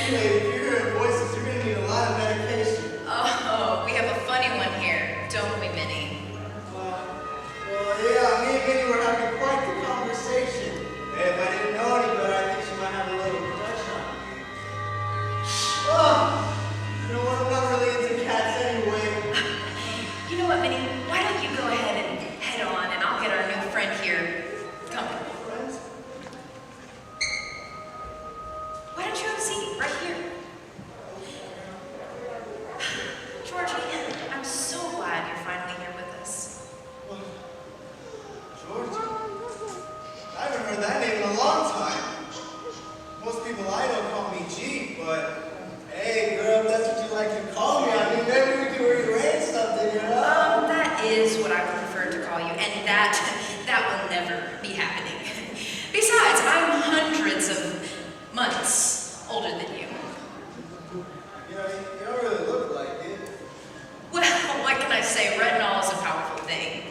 Anyway, if you're hearing voices, you're going to need a lot of medication. Oh, we have a funny one here, don't we, Minnie? Well, yeah, me and Minnie were having quite the conversation. If I didn't know any better, I think she might have a little crush on me. Oh, you know what? I'm not really into cats anyway. You know what, Minnie? Why don't you go ahead and head on, and I'll get our new friend here comfortable. Friends? Why don't you have a seat right here? Georgie, I'm so glad you're finally here with us. Well, Georgie? I haven't heard that name in a long time. Most people I know call me G, but hey, girl, if that's what you like to call me. I mean, maybe we can rearrange something, you know? That is what I would prefer to call you, and that will never be happening. Besides, I'm hundreds of months older than you. You know, you don't really look like it. Well, what can I say? Retinol is a powerful thing.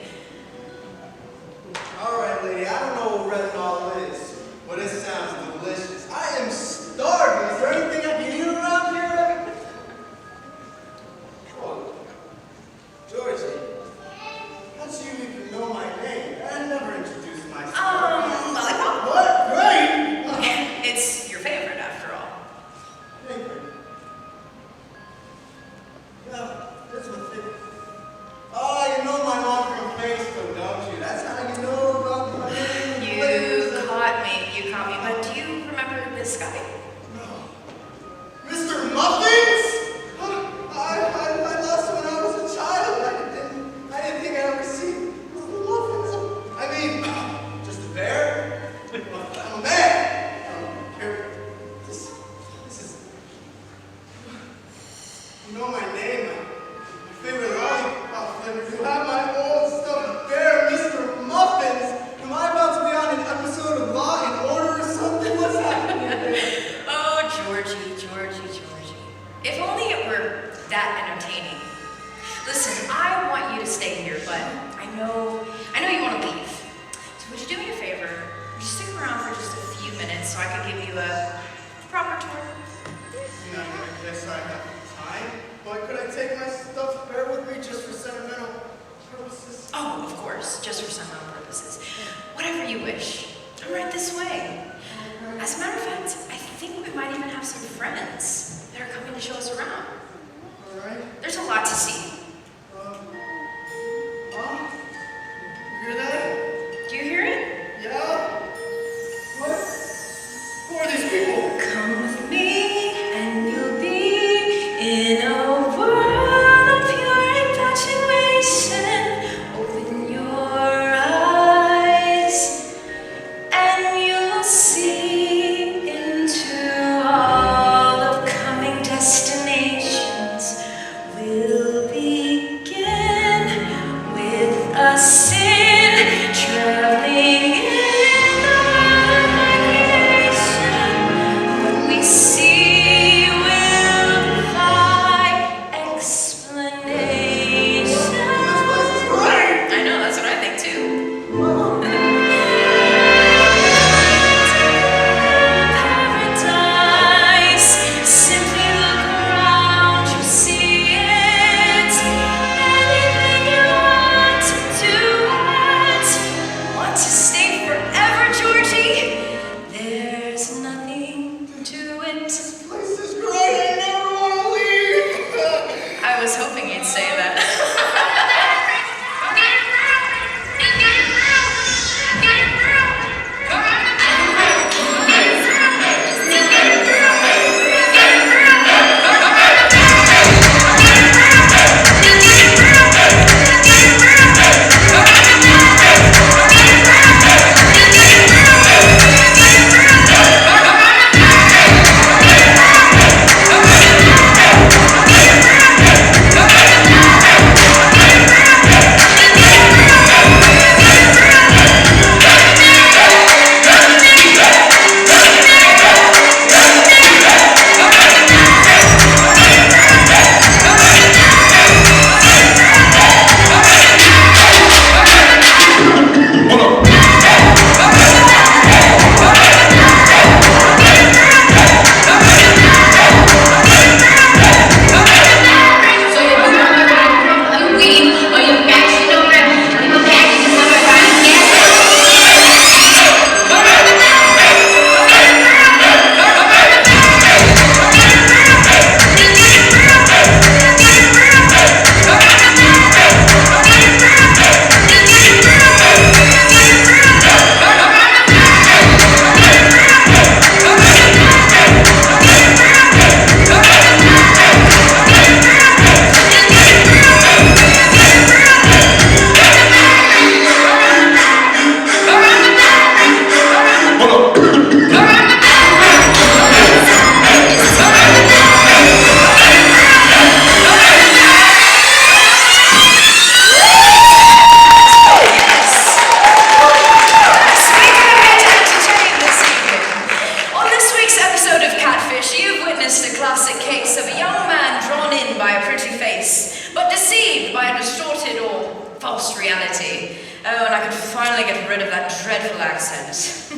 All right, lady, I don't know what retinol is, but it sounds delicious. I am starving. Is there anything I can eat around here? Oh, Georgie, how'd you even know my name? I never introduced myself. Lollipop? What? Great! It's your favorite, after all. Favorite? Yeah, that's my favorite. Oh, you know my mom from Facebook, don't you? That's how you know about my name. You caught me. But do you remember this guy? No. Mr. Muffins? I lost when I was a child. I didn't think I'd ever see Mr. Muffins. I mean, just a bear? I'm a man. Here, this is... You know my name, my favorite lollipop flavor. You have my old stuffed bear, Mr. Muffins. Am I about to be on an episode of Law and Order or something? What's happening here? Oh, Georgie. If only it were that entertaining. Listen, I want you to stay here, but I know you want to leave. So would you do me a favor? Would you stick around for just a few minutes so I could give you a proper tour? You know, I guess I have time. But could I take my stuffed bear with me just for sentimental purposes? Oh, of course, just for sentimental purposes. Whatever you wish. I'm right this way. As a matter of fact, I think we might even have some friends that are coming to show us around. All right. There's a lot to see. Mom? You hear that? Do you hear it? Yeah? What? Who are these people? Come with me and you'll be in a world of pure infatuation. Open your eyes and you'll see classic case of a young man drawn in by a pretty face, but deceived by a distorted or false reality. Oh, and I could finally get rid of that dreadful accent.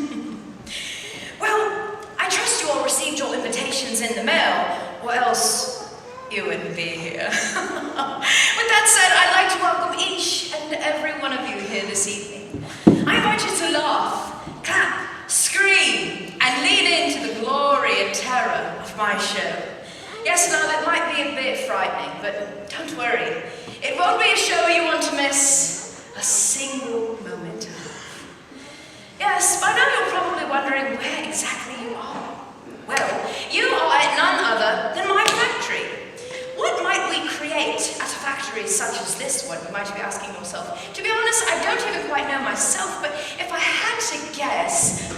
Well, I trust you all received your invitations in the mail, or else you wouldn't be here. With that said, I'd like to welcome each and every one of you here this evening. I invite you to laugh, clap, scream, and lean into the glory and terror of my show. Yes, now it might be a bit frightening, but don't worry. It won't be a show you want to miss a single moment of. Yes, by now you're probably wondering where exactly you are. Well, you are at none other than my factory. What might we create at a factory such as this one, you might be asking yourself. To be honest, I don't even quite know myself, but if I had to guess,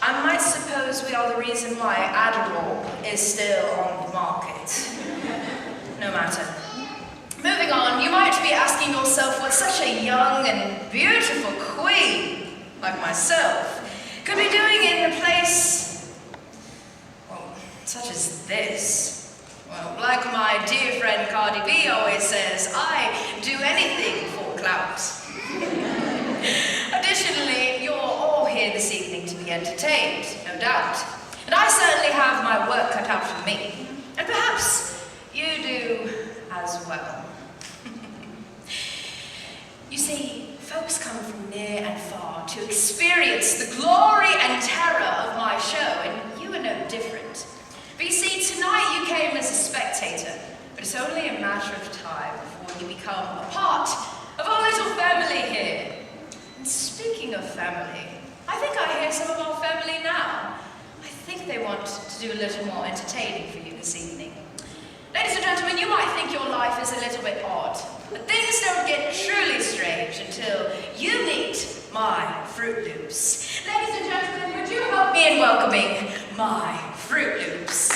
I might suppose we are the reason why Adderall is still on the market. No matter. Moving on, you might be asking yourself what such a young and beautiful queen like myself could be doing in a place, well, such as this. Well, like my dear friend Cardi B always says, I do anything for clout. Additionally, you're all here this evening to be entertained, no doubt. And I certainly have my work cut out for me. And perhaps you do as well. You see, folks come from near and far to experience the glory and terror of my show, and you are no different. But you see, tonight you came as a spectator, but it's only a matter of time before you become a part of our little family here. And speaking of family, I think I hear some of our family now. I think they want to do a little more entertaining for you this evening. Ladies and gentlemen, you might think your life is a little bit odd, but things don't get truly strange until you meet my Fruit Loops. Ladies and gentlemen, would you help me in welcoming my Fruit Loops?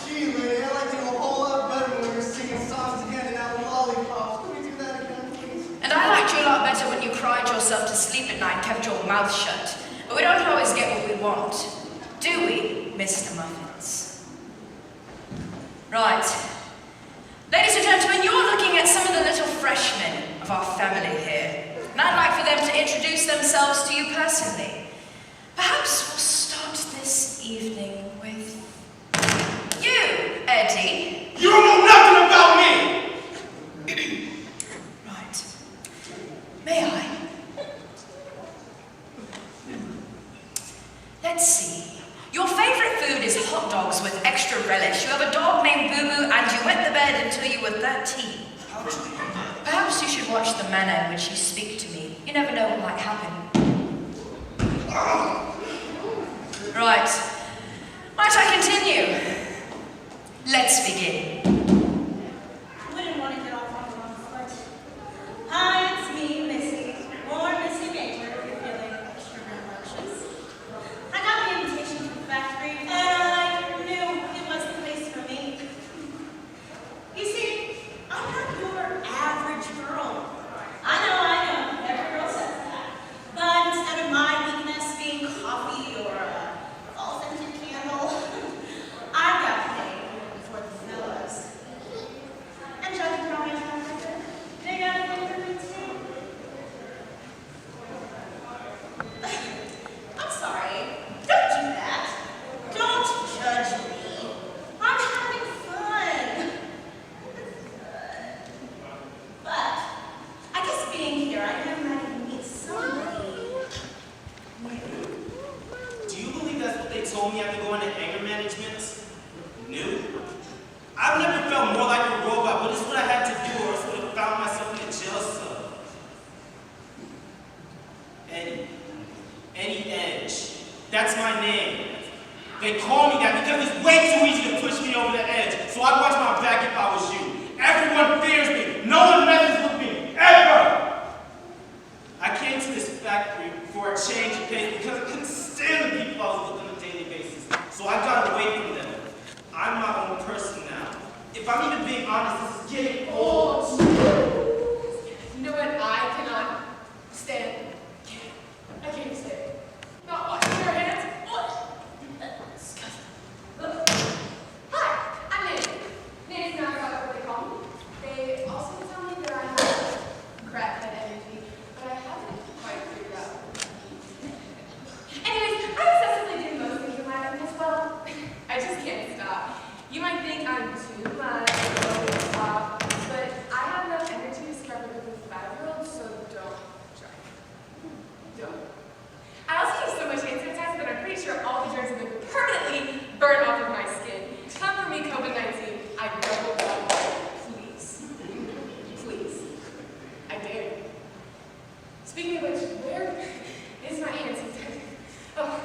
Gee, lady, I like you a whole lot better when we were yourself to sleep at night and kept your mouth shut. But we don't always get what we want, do we, Mr. Muffins? Right. Ladies and gentlemen, you're looking at some of the little freshmen of our family here. And I'd like for them to introduce themselves to you personally. Perhaps we'll start this evening with you, Eddie. You don't know nothing about me! Right. May I? Let's see. Your favorite food is hot dogs with extra relish. You have a dog named Boo Boo and you wet the bed until you were 13. Perhaps you should watch the manner in which you speak to me. You never know what might happen. Right. Might I continue? Let's begin. Wouldn't want to get off on the wrong foot. Hi, it's me, Missy. Or Missy Major, if you're feeling extra rambunctious. I got the invitation to the factory, and I knew it was the place for me. You see, I'm not your average girl. I know, every girl says that. But instead of my weakness being coffee or a fall-scented candle, I've got paid for the fellas. And judging from my track record, they got a thing for me too. I'm sorry. Don't do that. Don't judge me. I'm having fun. But I guess being here, I know I can meet somebody. Do you believe that's what they told me after going to anger management? No. I've never felt more like a robot, but it's what I had to do or else would have found myself in a jail cell. Eddie Edge. That's my name. They call me that because it's way too easy to push me over the edge, so I'd watch my back if I was you. Everyone fears me. No one messes with me. Ever! I came to this factory for a change of pace because I couldn't stand the people I was with on a daily basis. So I got away from them. I'm my own person now. If I'm even being honest, this is getting old. You know what I cannot stand? I can't stand it. Not washing your hands. What? Disgusting. Look. Hi, I'm Nancy. Nancy's not what they call me. They also tell me that I have crackhead energy, but I haven't quite figured out. Anyways, I obsessively do most things in my life as well. I just can't stop. You might think I'm too much over the top, but I have enough energy to scrap a group of 5-year-olds, so don't try. Don't. I also use so much hand sanitizer that I'm pretty sure all the germs have been permanently burned off of my skin. Come for me, COVID-19. I double down. Please. Please. I dare you. Speaking of which, where is my hand sanitizer? Oh,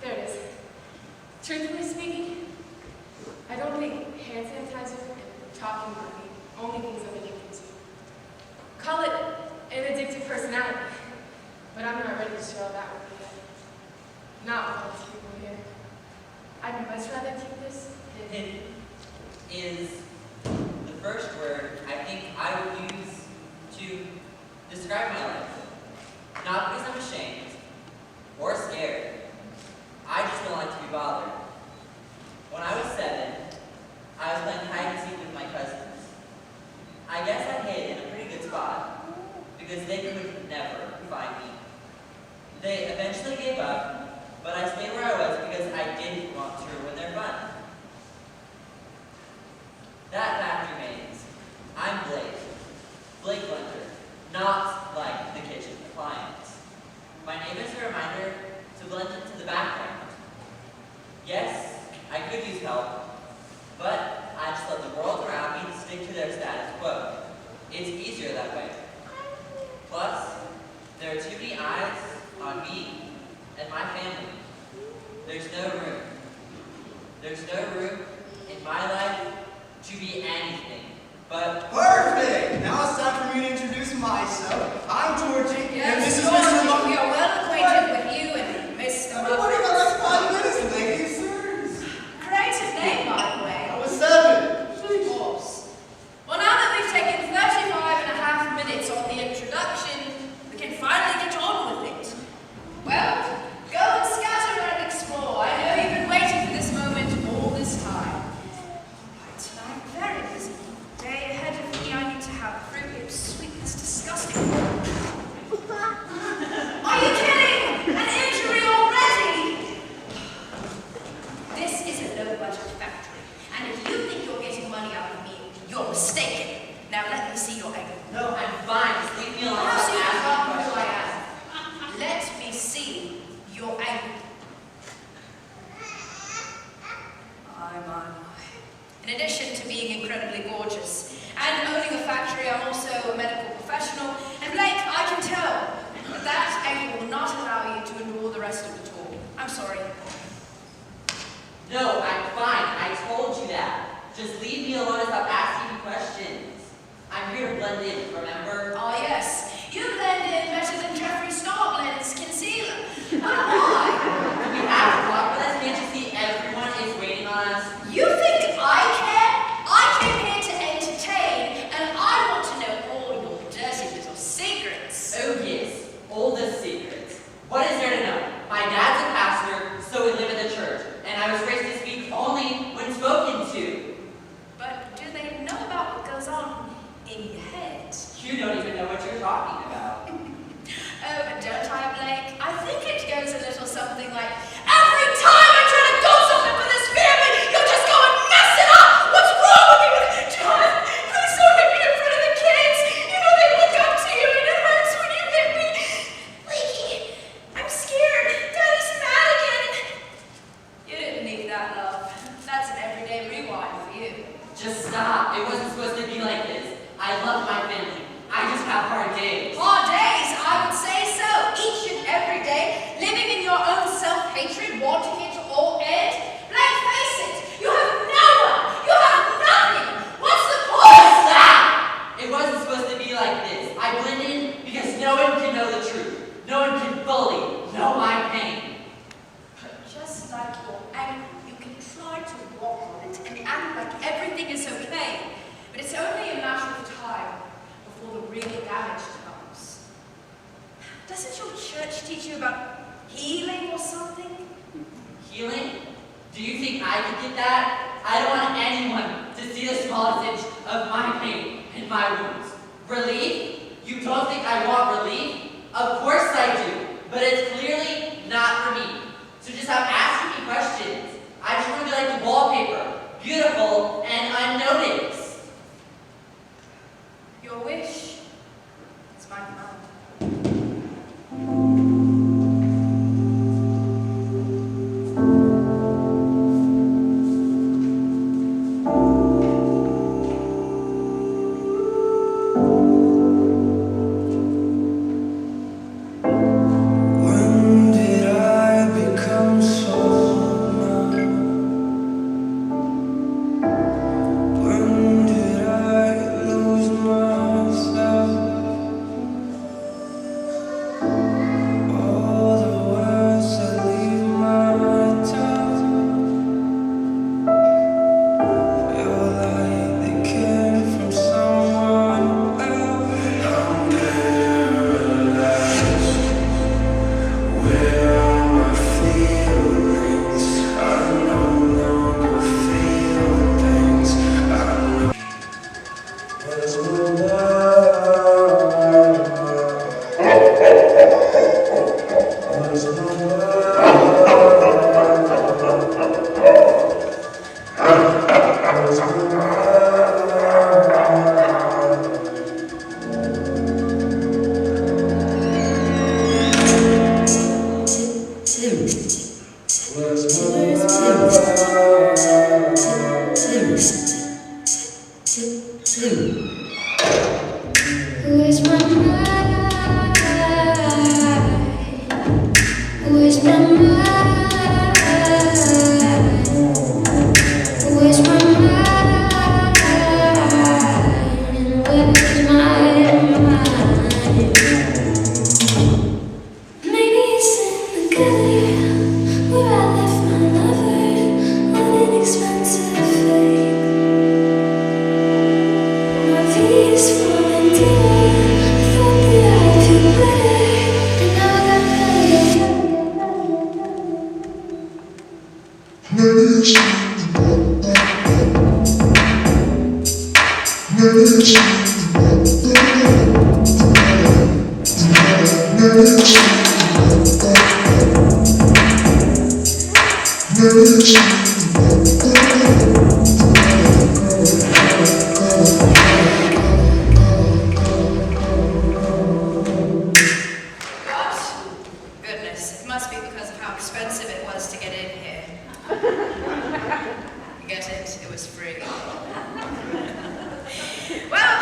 there it is. Truthfully speaking, I don't think hand sanitizer and talking are the only things I'm addicted to. Call it an addictive personality, but I'm not ready to show that with you yet. Not with all these people here. I'd much rather keep this hidden. Is the first word I think I would use to describe my life. Not because I'm ashamed or scared. I just don't like to be bothered. When I was 7, I was playing hide and seek with my cousins. I guess I hid in a pretty good spot because they could never find me. They eventually gave up, but I stayed where I was because I didn't want to ruin their fun. That fact remains. I'm Blake Blender, not like the kitchen appliance. My name is a reminder to blend into the background. Yes, I could use help, but I just let the world around me stick to their status quo. It's easier that way. Plus, there are too many eyes on me and my family. There's no room. There's no room in my life to be anything but Perfect! Now it's time for me to introduce myself. I'm Georgie, and this is Mr. Georgie, Muffins. we are well acquainted with you and Mr. I've been wondering about Muffins. like 5 minutes, ladies. Sirs. Creative name, by the way. I was 7. Of course. Well, now that we've taken 35 and a half minutes on the introduction, we can finally No, I'm fine. I told you that. Just leave me alone and stop asking me questions. I'm here to blend in, remember? Oh yes, you blend in better than Jeffree Star blends concealer. Why? We have to talk, but can't you see everyone is waiting on us? You think I care? I came here to entertain, and I want to know all your dirty little secrets. Oh yes, all the secrets. What is there to know? My dad's a pastor, so we live in the church, and I was raised to speak only when spoken to. But do they know about what goes on in your head? You don't even know what you're talking about. Oh, but don't I, Blake? I think it goes a little something like, every time I try to do something for this family, you'll just go and mess it up! What's wrong with you? John, please don't hit me in front of the kids! You know they look up to you and it hurts when you hit me. Blakey, I'm scared. Daddy's mad again. You didn't need that, love. That's an everyday rewind for you. Just stop. It wasn't supposed to be like this. I love my family. I just have hard days. Hard days, I would say so. Each and every day, living in your own self-hatred, wanting it to all end. Blake, face it, you have no one. You have nothing. What's the point? What's that? It wasn't supposed to be like this. I blend in because no one can know the truth. No one can fully know my pain. Just like your anger, you can try to walk on it and act like everything is okay. But it's only a matter of time before the real damage comes. Doesn't your church teach you about healing or something? Healing? Do you think I could get that? I don't want anyone to see the smallest inch of my pain and my wounds. Relief? You don't think I want relief? Of course I do, but it's clearly not for me. So just stop asking me questions. I just want to be like the wallpaper, beautiful and unnoticed. Your wish is my command. When did I become so numb? When did I lose myself? All the words that leave my tongue feel like they came from someone else. I'm paralyzed. Where are my feelings? I no longer feel things. I know. Where's my love? Where's my Where's my mind? Where's my mind? Where's my mind? And where's my mind? Maybe it's in the gutter where I left my lover on an expensive fate. My peace falling deeper. Thought that I'd feel better, and now I got What? Goodness, it must be because of how expensive it was to get in here. Get it? It was free. Well,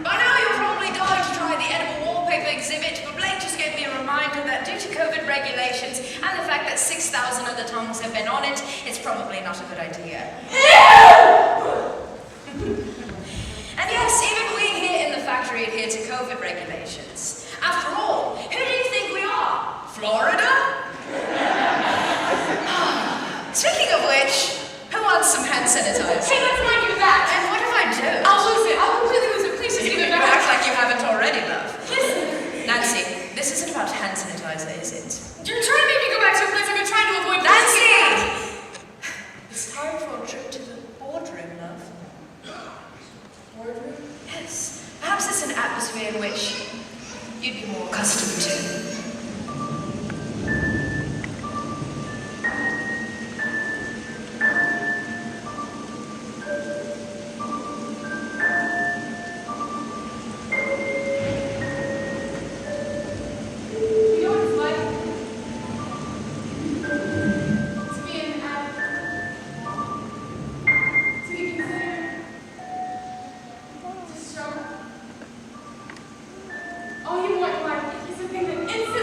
by now you're probably going to try the edible wallpaper exhibit, but Blake just gave me a reminder that due due to COVID regulations and the fact that 6,000 other tongues have been on it, it's probably not a good idea. And yes, even we here in the factory adhere to COVID regulations. After all, who do you think we are? Florida? Speaking of which, who wants some hand sanitizer? Hey, let's not give it back. And what if I do? I'll lose it. I'll completely lose it. Please just give it You back. act like you haven't already, love. Listen, Nancy, this isn't about hand sanitizer, is it? you're trying to make me go back to a place I've been trying to avoid. Nancy! It's time for a trip to the boardroom, love. Boardroom? Yes. Perhaps it's an atmosphere in which you'd be more accustomed to. You know what it's like to be an addict, to be considered, to struggle. All you want in life is something that instantly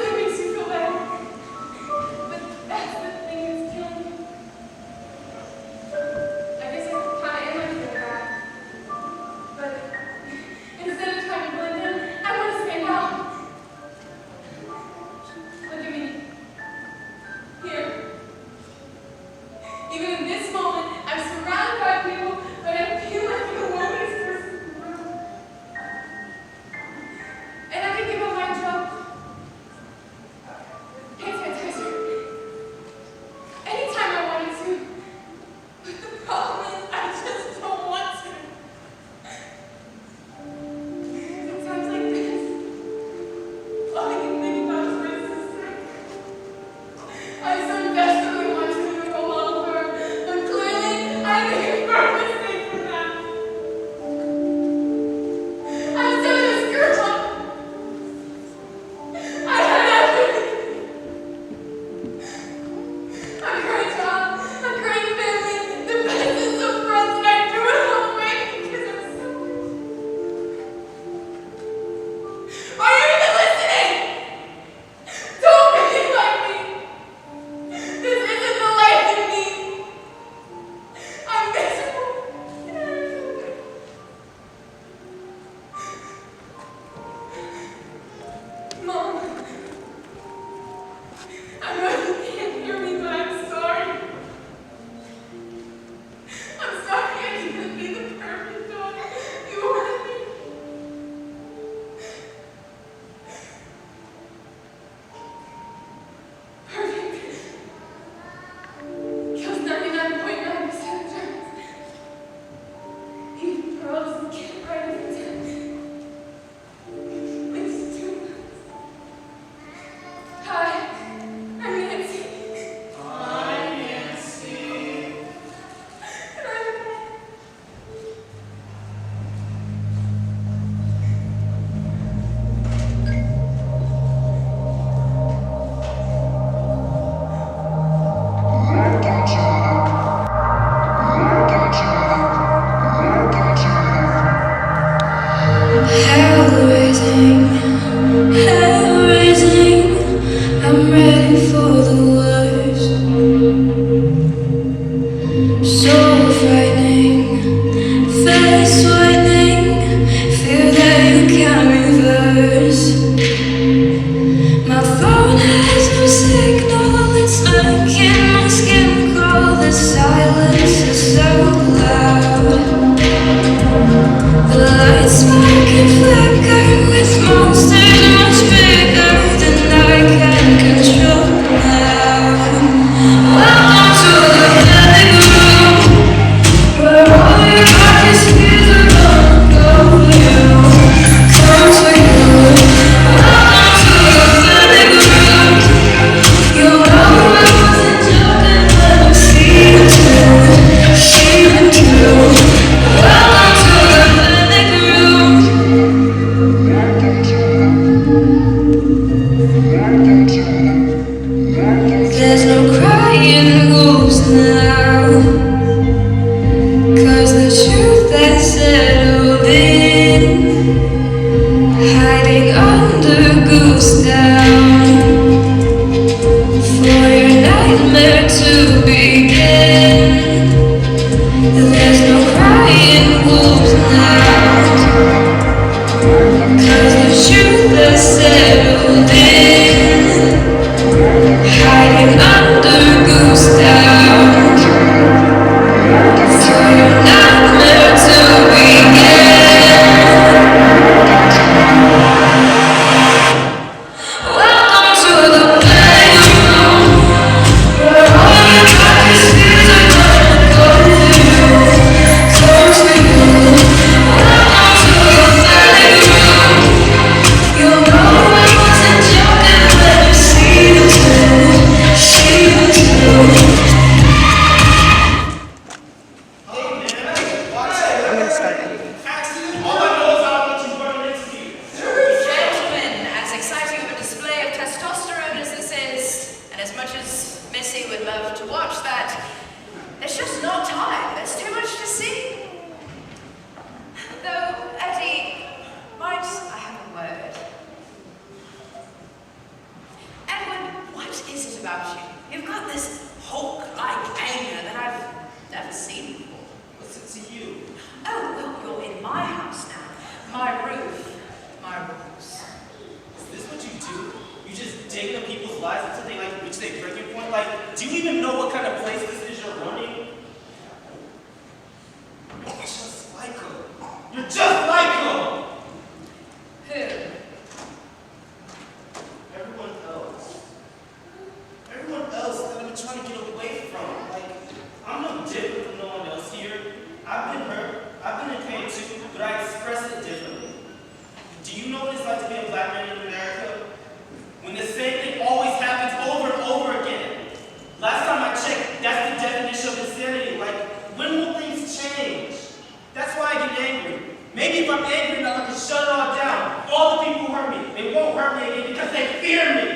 I'm angry enough, I can shut it all down. All the people who hurt me, they won't hurt me again because they fear me.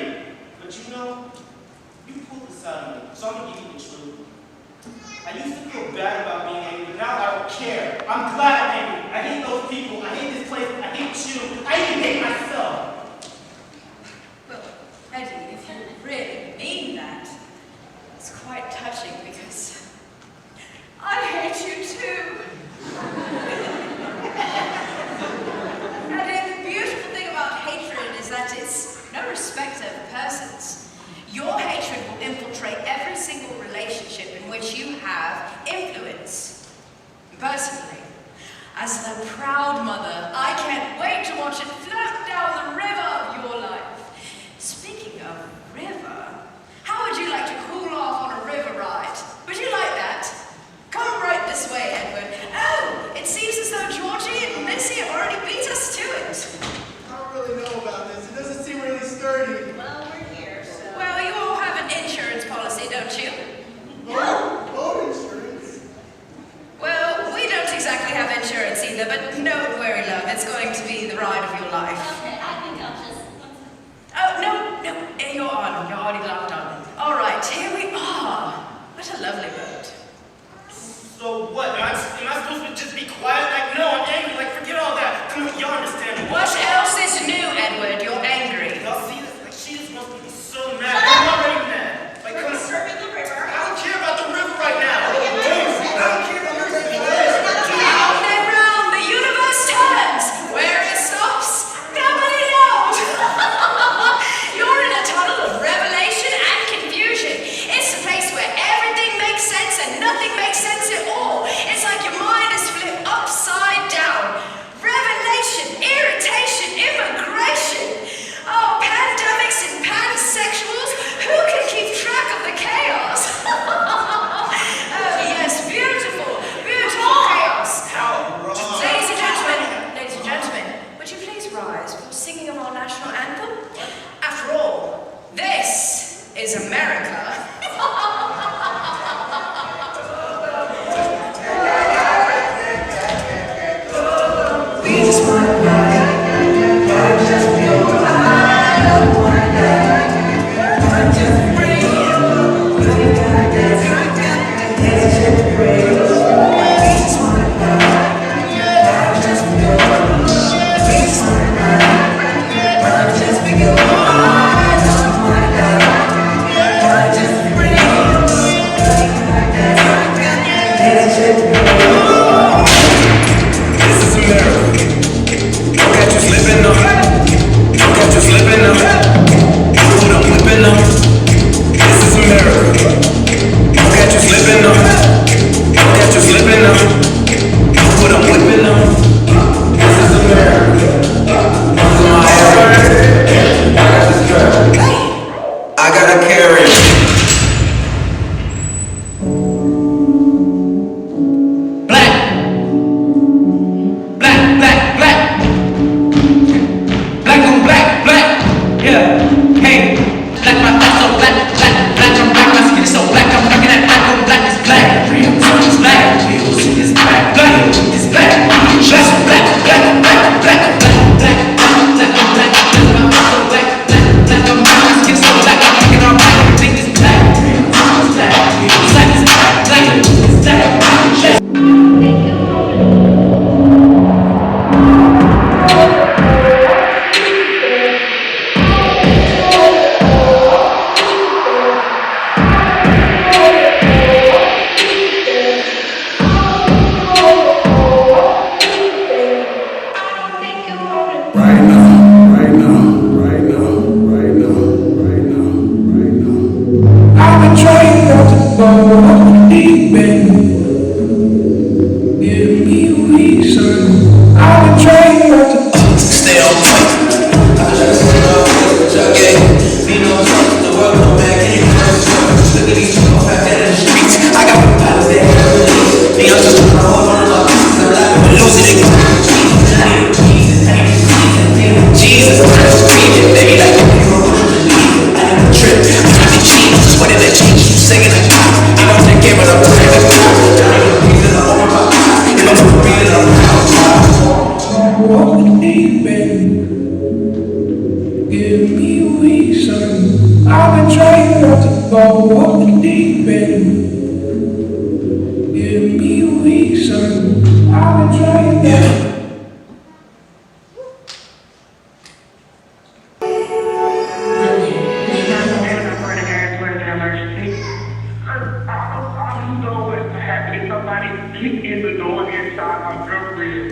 But you know, you pulled this out of me, so I'm gonna give you the truth. I used to feel bad about being angry, but now I don't care. I'm glad I'm angry. I hate those people. I hate this place. I hate you. I even hate myself. Well, Eddie, if you really mean that, it's quite touching because I hate you too. And the beautiful thing about hatred is that it's no respect of persons. Your hatred will infiltrate every single relationship in which you have influence. Personally, as the proud mother, I can't wait to watch it float down the river of your life. Speaking of river, how would you like to cool off on a river ride? Would you like that? Come right this way, Edward. Oh, it seems as though Georgie and Missy have already beat us to it. I don't really know about this. It doesn't seem really sturdy. Well, we're here, so. Well, you all have an insurance policy, don't you? Boat insurance. Well, we don't exactly have insurance either, but don't worry, love. It's going to be the ride of your life. Okay, I think I'll just. Oh, no, you're on. You're already locked on. All right, here we are. What a lovely boat. So what? Am I supposed to just be quiet? Like, no, I'm angry. Like, forget all that. Come on, y'all understand me. What else is new, Edward? You're angry. Y'all see this? Like, she just wants me to be so mad. I'm already mad. Like, We're come on. disturbing the river. I don't care about the river right now. I don't care about the river. Round and round, the universe turns. Where it stops, nobody knows. You're in a tunnel of revelation and confusion. It's the place where everything makes sense and nothing makes sense at all. It's like your mind is flipped upside down. walking deep end. Give me a reason. I've been trying not to go walking deep end. Give me a reason. I've been trying not to. Somebody kick in the door inside my girlfriend.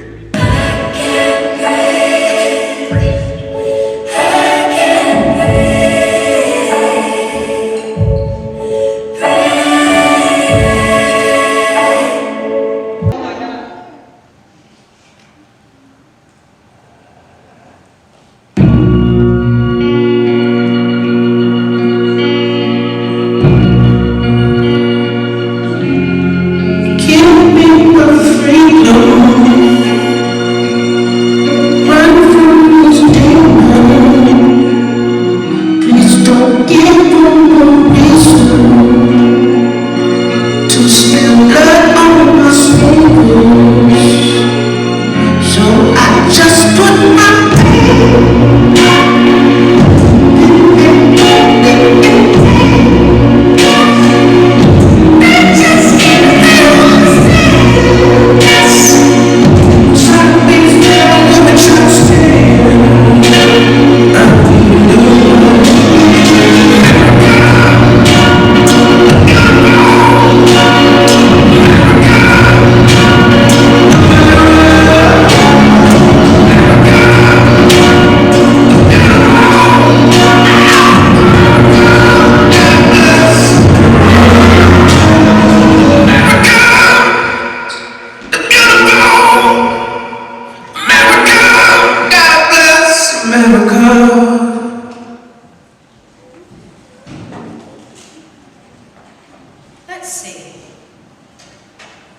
Let's see.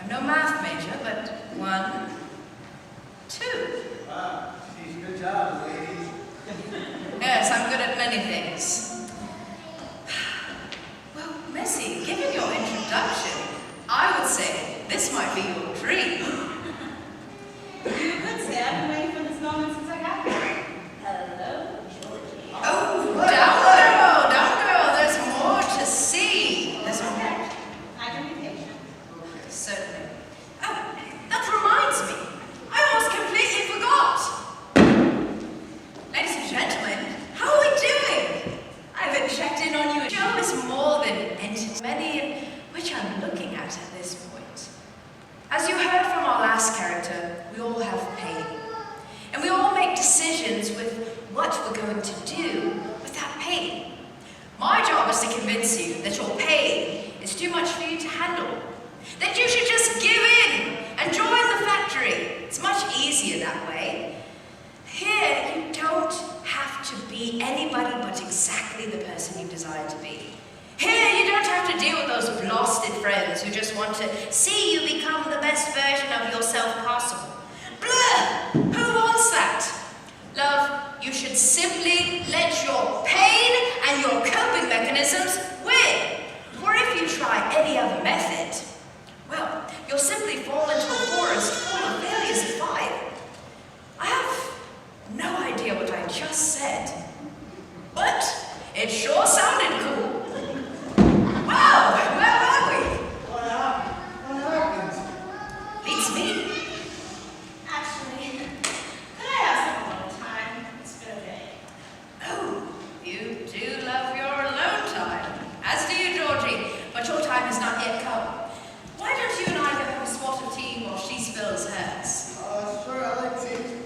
I'm no math major, but 1, 2. Wow, geez, good job, ladies. Yes, I'm good at many things. Well, Missy, given your introduction, I would say this might be your dream. You could say I've been waiting for this moment since I got here. Hello, Georgie. Oh, down girl, there's more to see. There's more. I can be patient. Certainly. Oh, that reminds me. I almost completely forgot. Ladies and gentlemen, how are we doing? I haven't checked in on you. The show is more than many of which I'm looking at this point. As you heard from our last character, we all have pain. And we all make decisions with what we're going to do with that pain. My job is to convince you that your pain is too much for you to handle. That you should just give in and join the factory. It's much easier that way. Here, you don't have to be anybody but exactly the person you desire to be. Here, you don't have to deal with those blasted friends who just want to see you become the best version of yourself possible. Blah! Who wants that? Love, you should simply let your pain and your coping mechanisms win. For if you try any other method, well, you'll simply fall into a forest full of failures and fire. I have no idea what I just said, but it sure sounded cool. Wow, where were we? What happened? Beats me. Actually, could I have some alone time? It's been a day. Oh, you do love your alone time, as do you, Georgie, but your time has not yet come. Why don't you and I go have a swat of tea while she spills hers? Sure, I like tea.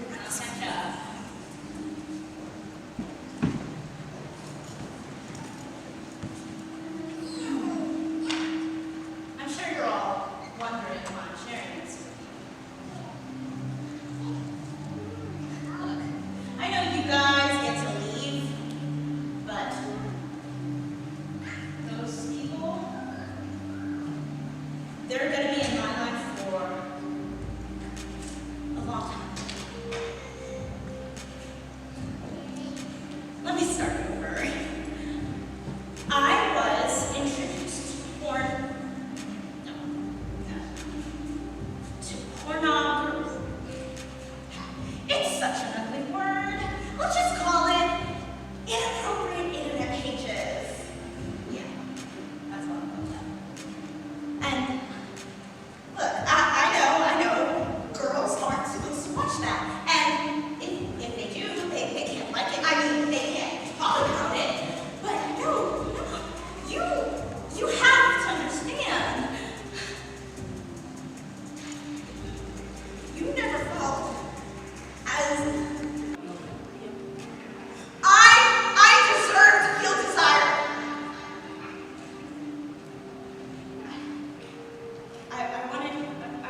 touch that. And if they do, they can't like it. I mean, they can't talk about it. But no, you have to understand. You never felt as I deserve to feel desire. I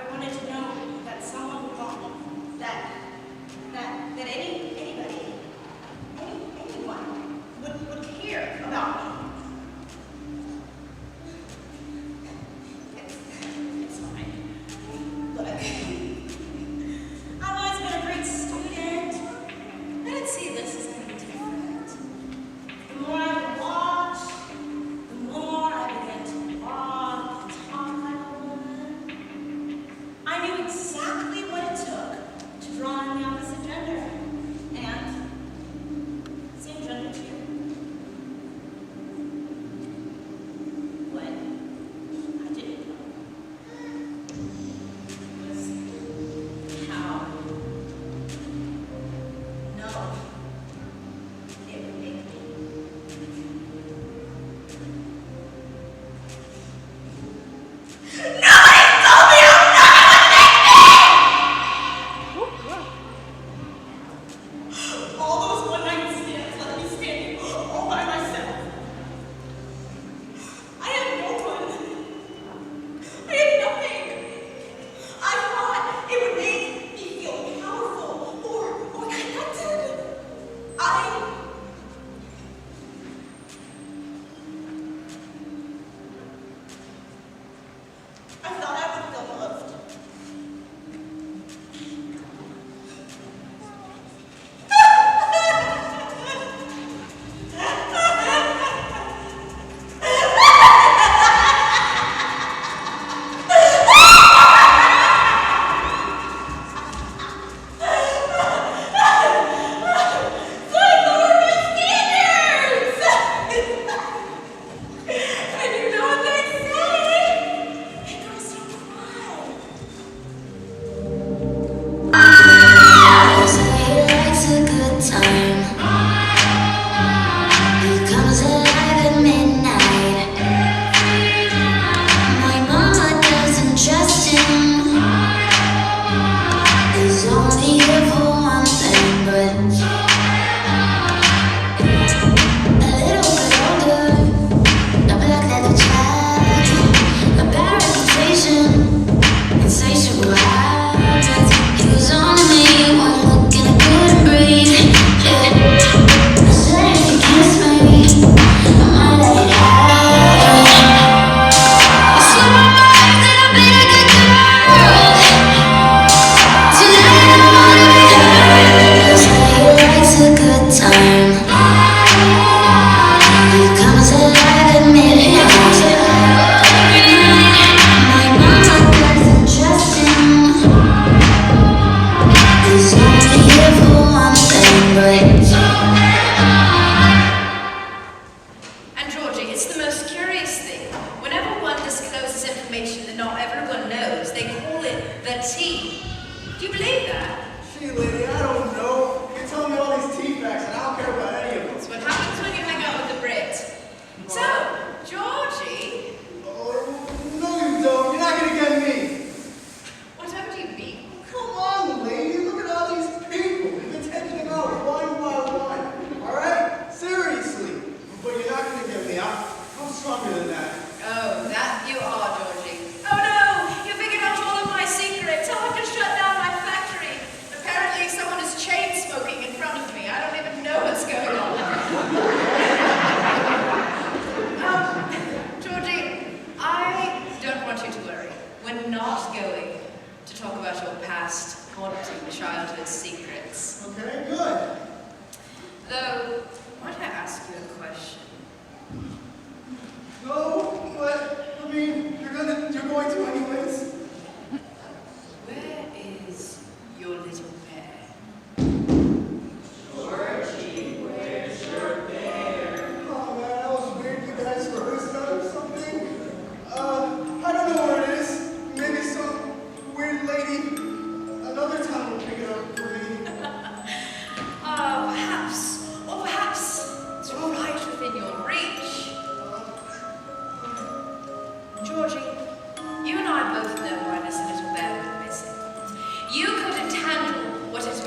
wanted to know that someone would want me, that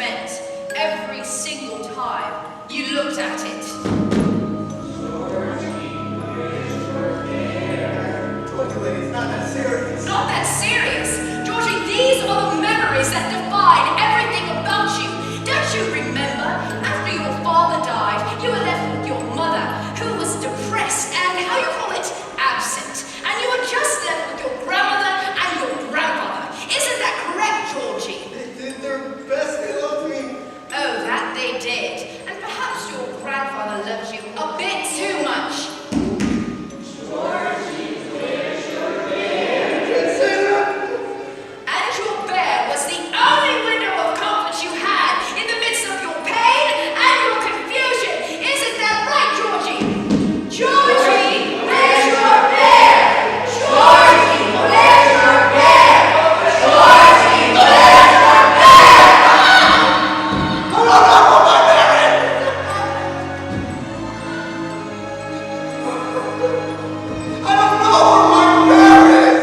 meant every single time you looked at it. Georgie, it's not that serious. Not that serious. Georgie, these are the memories that define everything about you. Don't you remember? After your father died, you were left with your mother, who was depressed and, how you call it, absent. And you were just left with your grandmother and your grandfather. Isn't that correct, Georgie? They did their best. They loved me. Oh, that they did. And perhaps your grandfather loved you a bit too much. And your bear was the only window of comfort you had in the midst of your pain and your confusion. Isn't that right, Georgie? Georgie, where's your bear? Georgie, where's your bear? Georgie, where's your bear? I don't know who my bear is. I don't know who my bear is.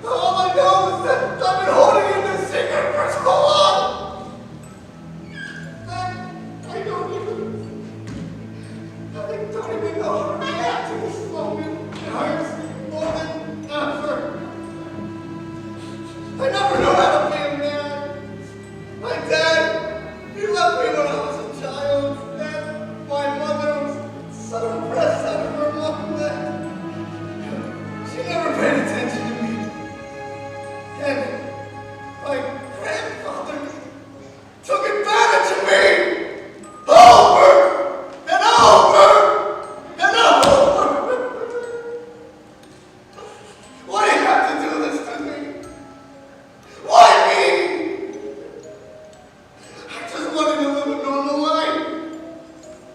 All I know is that I've been holding in this secret for so long. I don't even know how to react to this moment. It hurts more than ever. I never knew how to be a man. My dad, he left me when I was a child. And my mother was so depressed out of her mom that she never paid attention to me. And my grandfather took advantage of me over and over and over. Why do you have to do this to me? Why me? I just wanted to live a normal life.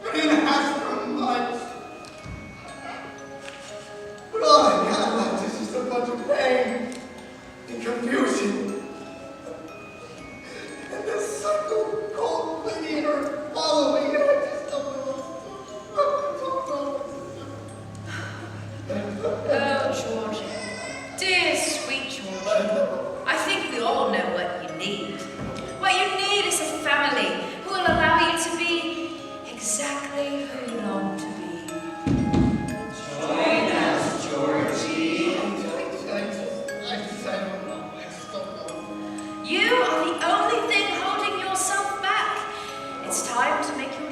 I didn't ask for much. But all I got left is just a bunch of pain and confusion. And this so-called lady and her following, and I just don't know what to do. Oh, Georgie. Dear, sweet Georgie. I think we all know what you need. What you need is a family who will allow you to be exactly who you long to be. Join us, Georgie. I don't know. I just don't know. You are the only thing holding yourself back. It's time to make your